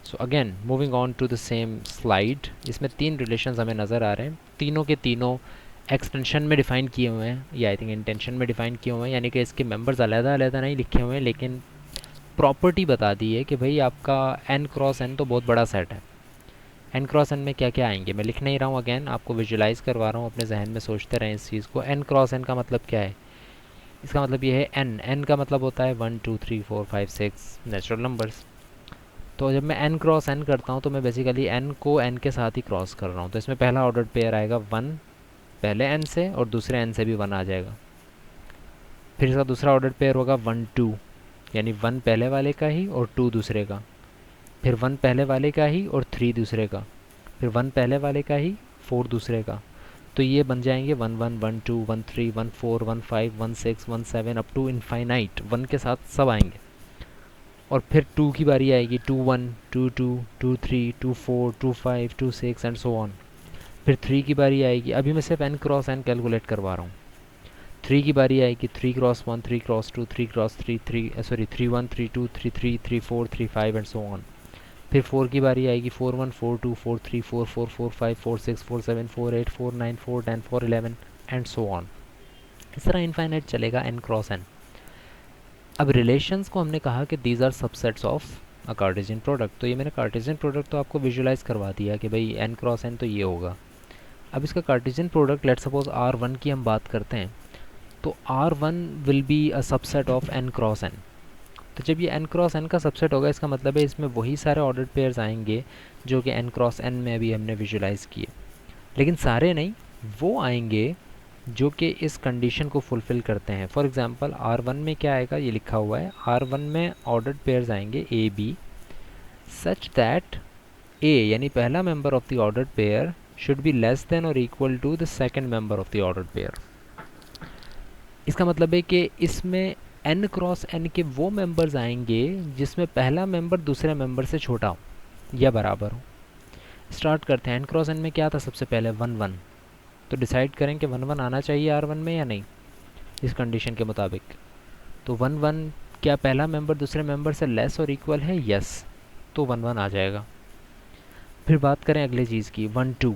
So again moving on to the same slide, इसमें तीन रिलेशंस हमें नज़र आ रहे हैं, तीनों के तीनों एक्सटेंशन में डिफ़ाइन किए हुए हैं, या आई थिंक इंटेंशन में डिफ़ाइन किए हुए हैं, यानी कि इसके मेंबर्स अलग अलग नहीं लिखे हुए हैं, लेकिन प्रॉपर्टी बता दी है कि भाई आपका एन क्रॉस एन तो बहुत बड़ा सेट है। एन क्रॉस एन में क्या क्या आएंगे मैं लिख नहीं रहा हूँ, अगेन आपको विजुलाइज करवा रहा हूँ, अपने जहन में सोचते रहें इस चीज़ को। एन क्रॉस एन का मतलब क्या है, इसका मतलब ये है एन, एन का मतलब होता है 1 2 3 4 5 6 नेचुरल नंबर्स। तो जब मैं एन क्रॉस एन करता हूँ तो मैं बेसिकली एन को एन के साथ ही क्रॉस कर रहा हूँ। तो इसमें पहला ऑर्डर पेयर आएगा 1 पहले एन से, और दूसरे एन से भी 1 आ जाएगा। फिर इसका दूसरा ऑर्डर पेयर होगा 1 2, यानी 1 पहले वाले का ही और 2 दूसरे का, फिर 1 पहले वाले का ही और 3 दूसरे का, फिर 1 पहले वाले का ही 4 दूसरे का। तो ये बन जाएंगे 1 1 1 2 1 3 1 4 1 5 1 6 1 7 अप टू इनफाइनाइट, 1 के साथ सब आएंगे। और फिर 2 की बारी आएगी, 2 1 2 2 2 3 2 4 2 5 2 6 एंड सो ऑन। फिर 3 की बारी आएगी, अभी मैं सिर्फ एन क्रॉस एन कैलकुलेट करवा रहा हूँ। 3 की बारी आएगी, 3 cross 1 3 cross 2 3 cross 3 3 1 3 2 3 3 3 4 3 5 and so on. फिर 4 की बारी आएगी, 4 1 4 2 4 3 4 4 4 5 4 6 4 7 4 8 4 9 4 10 4 11 एंड सो ऑन। इस तरह इनफाइनाइट चलेगा एन क्रॉस एन। अब रिलेशंस को हमने कहा कि these are subsets of a Cartesian product, तो ये मैंने कार्टेशियन प्रोडक्ट तो आपको विजुलाइज करवा दिया कि भाई एन क्रॉस एन तो ये होगा। अब इसका Cartesian product let suppose R1 की हम बात करते हैं, तो R1 will be a subset of N cross N. तो जब ये एन क्रॉस एन का सबसेट होगा, इसका मतलब है इसमें वही सारे ऑर्डर्ड पेयर्स आएंगे जो कि एन क्रॉस एन में अभी हमने विजुलाइज किए, लेकिन सारे नहीं, वो आएंगे जो कि इस कंडीशन को फुलफ़िल करते हैं। फॉर एग्जांपल R1 में क्या आएगा, ये लिखा हुआ है, R1 में ऑर्डर्ड पेयर्स आएंगे A B such that A यानी पहला member of the ordered pair should be less than और equal to the second member of the ordered pair. इसका मतलब है कि इसमें एन क्रॉस एन के वो मेंबर्स आएंगे जिसमें पहला मेंबर दूसरे मेंबर से छोटा हो या बराबर हो। स्टार्ट करते हैं, एन क्रॉस एन में क्या था सबसे पहले 1 1, तो डिसाइड करें कि 1 1 आना चाहिए R1 में या नहीं इस कंडीशन के मुताबिक। तो 1 1 क्या पहला मेंबर दूसरे मेंबर से लेस और इक्वल है, यस, तो 1 1 आ जाएगा। फिर बात करें अगले चीज़ की 1 2,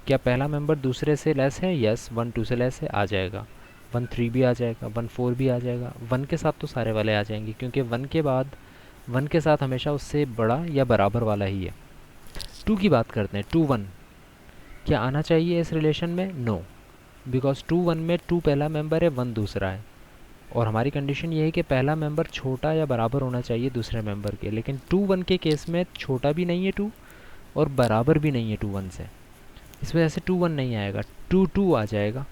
क्या पहला मेंबर दूसरे से लेस है? यस, 1 2 से लेस है, आ जाएगा। 1 3 भी आ जाएगा, 1 4 भी आ जाएगा। 1 के साथ तो सारे वाले आ जाएंगे, क्योंकि 1 के बाद 1 के साथ हमेशा उससे बड़ा या बराबर वाला ही है। 2 की बात करते हैं, 2 1 क्या आना चाहिए इस रिलेशन में? नो, बिकॉज 2 1 में 2 पहला मेंबर है, 1 दूसरा है, और हमारी कंडीशन ये है कि पहला मेंबर छोटा या बराबर होना चाहिए दूसरे मेंबर के। लेकिन 2 1 के केस में छोटा भी नहीं है 2 और बराबर भी नहीं है 2 1 से, इस वजह से 2 1 नहीं आएगा। 2 2 आ जाएगा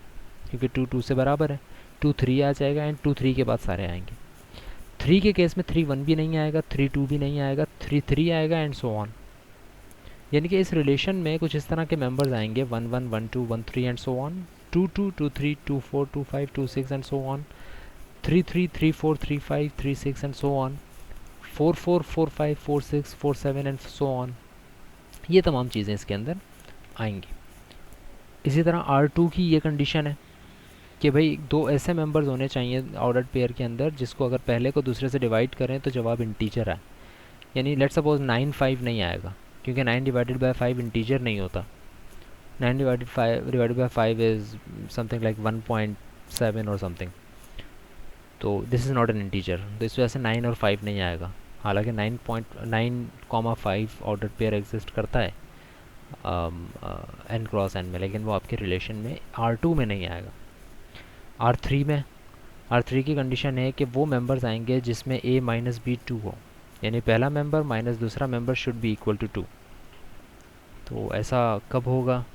क्योंकि 2 2 से बराबर है। 2 3 आ जाएगा, एंड 2 3 के बाद सारे आएंगे। 3 के केस में 3 1 भी नहीं आएगा, 3 2 भी नहीं आएगा, 3 3 आएगा, एंड सो ऑन। यानी कि इस रिलेशन में कुछ इस तरह के मेंबर्स आएंगे, 1 1 1 2 1 3 and so on, 2 2 2 3 2 4 2 5 2 6 and so on, 3 3 3 4 3 5 3 6 and so on, 4 4 4 5 4 6 4 7 and so on. ये तमाम चीज़ें इसके अंदर आएंगी। इसी तरह R2 की ये कंडीशन है कि भाई दो ऐसे मेंबर्स होने चाहिए ऑर्डर्ड पेयर के अंदर जिसको अगर पहले को दूसरे से डिवाइड करें तो जवाब इंटीजर आए। यानी लेट्स सपोज 9 5 नहीं आएगा, क्योंकि 9 डिवाइडेड बाय 5 इंटीजर नहीं होता। 9 divided by 5 is something like 1.7 और समथिंग, तो this is not an integer, तो इस वजह से 9 और 5 नहीं आएगा। हालांकि 9.9,5 ऑर्डर पेयर एग्जिस्ट करता है n क्रॉस n में, लेकिन वो आपके रिलेशन में R2 में नहीं आएगा। R3 में, R3 की कंडीशन है कि वो मेंबर्स आएंगे जिसमें a माइनस बी 2 हो, यानी पहला मेंबर माइनस दूसरा member should be equal to 2। तो ऐसा कब होगा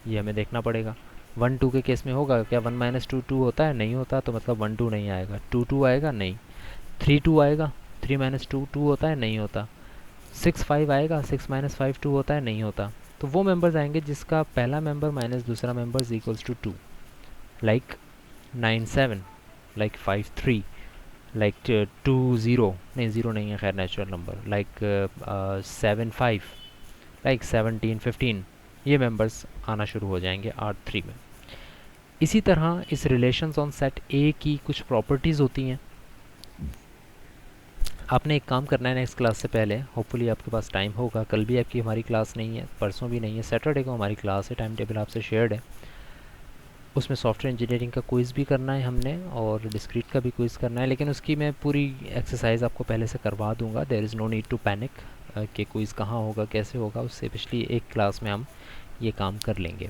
ये हमें देखना पड़ेगा। 1 2 के केस में होगा क्या 1 माइनस 2 2 होता है? नहीं होता, तो मतलब 1 2 नहीं आएगा। 2 2 आएगा? नहीं। 3 2 आएगा? 3 माइनस 2 2 होता है? नहीं होता। 6 5 आएगा? 6 माइनस 5 2 होता है? नहीं होता। तो वो मेंबर्स आएंगे जिसका पहला मेंबर माइनस दूसरा member equals to 2, like 9 7, like 5 3, like 2 0, नहीं 0 नहीं है खैर नेचुरल नंबर, लाइक 7 5, लाइक 17 15। ये मेंबर्स आना शुरू हो जाएंगे R3 में। इसी तरह इस रिलेशंस ऑन सेट A की कुछ प्रॉपर्टीज़ होती हैं। आपने एक काम करना है नेक्स्ट क्लास से पहले, होपफुली आपके पास टाइम होगा, कल भी आपकी हमारी क्लास नहीं है, परसों भी नहीं है, सैटरडे को हमारी क्लास है, टाइम टेबल आपसे शेयर्ड है। उसमें सॉफ्टवेयर इंजीनियरिंग का क्विज़ भी करना है हमने और डिस्क्रीट का भी क्विज़ करना है, लेकिन उसकी मैं पूरी एक्सरसाइज आपको पहले से करवा दूंगा। There is no need to panic कि क्विज़ कहाँ होगा कैसे होगा, उससे पिछली एक क्लास में हम ये काम कर लेंगे।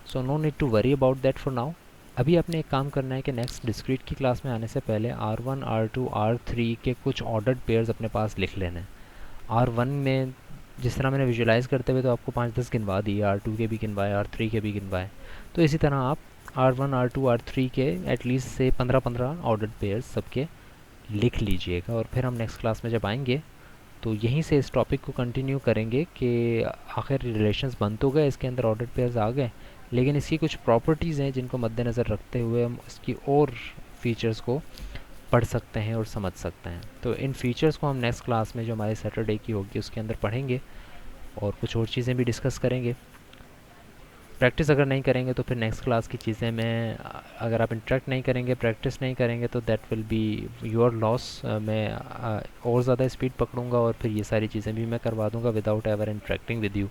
So no need to worry about that for now. अभी आपने एक काम करना है कि नेक्स्ट डिस्क्रीट की क्लास में आने से पहले R1 R2 R3 के कुछ ऑर्डर्ड पेयर्स अपने पास लिख लेने हैं। R1 में जिस तरह मैंने विजुलाइज़ करते हुए तो आपको 5-10 गिनवा दिए, R2 के भी गिनवाए, R3 के भी गिनवाए, तो इसी तरह आप R1 R2 R3 के एटलीस्ट से 15-15 ऑर्डर्ड पेयर्स सबके लिख लीजिएगा। और फिर हम नेक्स्ट क्लास में जब आएंगे तो यहीं से इस टॉपिक को कंटिन्यू करेंगे कि आखिर रिलेशंस बन तो गए, इसके अंदर ऑर्डर्ड पेयर्स आ गए, लेकिन इसकी कुछ प्रॉपर्टीज़ हैं जिनको मद्देनज़र रखते हुए हम इसकी और फीचर्स को पढ़ सकते हैं और समझ सकते हैं। तो इन फीचर्स को हम नेक्स्ट क्लास में जो हमारे सैटरडे की होगी उसके अंदर पढ़ेंगे और कुछ और चीज़ें भी डिस्कस करेंगे। प्रैक्टिस अगर नहीं करेंगे तो फिर नेक्स्ट क्लास की चीज़ें में अगर आप इंटरेक्ट नहीं करेंगे, प्रैक्टिस नहीं करेंगे, तो that will be your loss. मैं और ज़्यादा स्पीड पकड़ूंगा और फिर ये सारी चीज़ें भी मैं करवा दूंगा without ever interacting with you,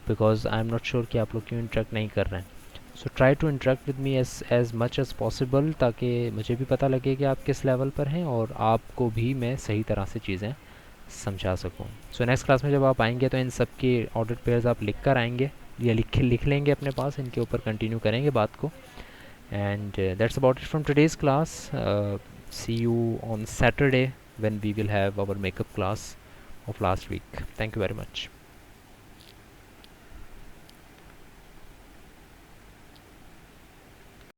because I am not sure कि आप लोग क्यों इंटरेक्ट नहीं कर रहे हैं। So try to interact with me as much as possible, ताकि मुझे भी पता लगे कि आप किस लेवल पर हैं और आपको भी मैं सही तरह से चीज़ें समझा सकूँ। सो नेक्स्ट क्लास में जब आप आएंगे तो इन सब के ऑर्डर पेयर्स आप लिख कर आएंगे या लिख लेंगे अपने पास, इनके ऊपर कंटिन्यू करेंगे बात को। And that's about it from today's class. See you on Saturday when we will have our makeup class of last week. Thank you very much.